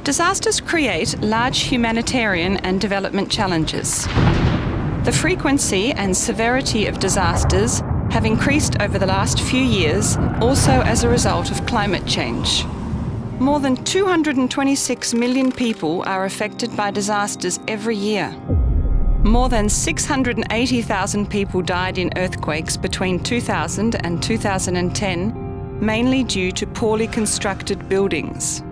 Disasters create large humanitarian and development challenges. The frequency and severity of disasters have increased over the last few years, also as a result of climate change. More than 226 million people are affected by disasters every year. More than 680,000 people died in earthquakes between 2000 and 2010, mainly due to poorly constructed buildings.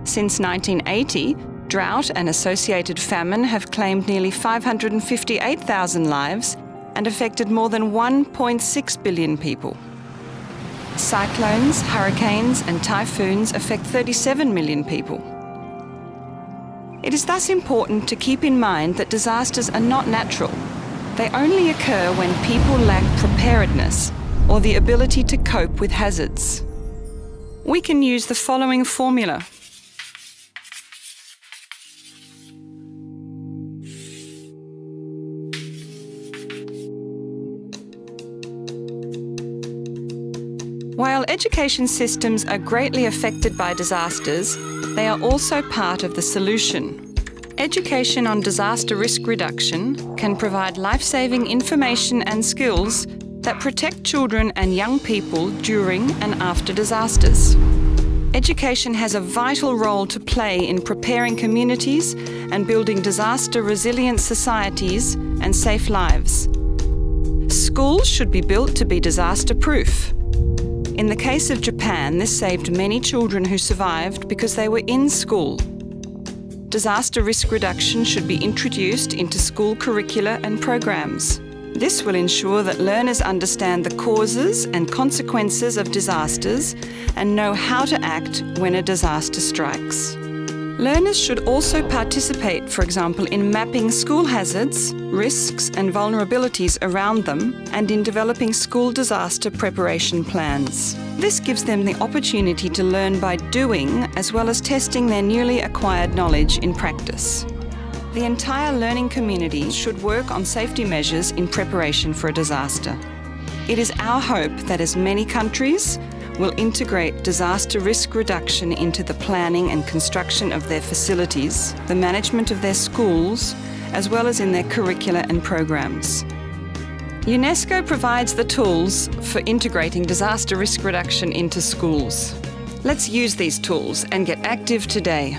Since 1980, drought and associated famine have claimed nearly 558,000 lives and affected more than 1.6 billion people. Cyclones, hurricanes and typhoons affect 37 million people. It is thus important to keep in mind that disasters are not natural. They only occur when people lack preparedness or the ability to cope with hazards. We can use the following formula. While education systems are greatly affected by disasters, they are also part of the solution. Education on disaster risk reduction can provide life-saving information and skills that protect children and young people during and after disasters. Education has a vital role to play in preparing communities and building disaster-resilient societies and safe lives. Schools should be built to be disaster-proof. In the case of Japan, this saved many children who survived because they were in school. Disaster risk reduction should be introduced into school curricula and programs. This will ensure that learners understand the causes and consequences of disasters and know how to act when a disaster strikes. Learners should also participate, for example, in mapping school hazards, risks and vulnerabilities around them, and in developing school disaster preparation plans. This gives them the opportunity to learn by doing, as well as testing their newly acquired knowledge in practice. The entire learning community should work on safety measures in preparation for a disaster. It is our hope that as many countries will integrate disaster risk reduction into the planning and construction of their facilities, the management of their schools, as well as in their curricula and programs. UNESCO provides the tools for integrating disaster risk reduction into schools. Let's use these tools and get active today.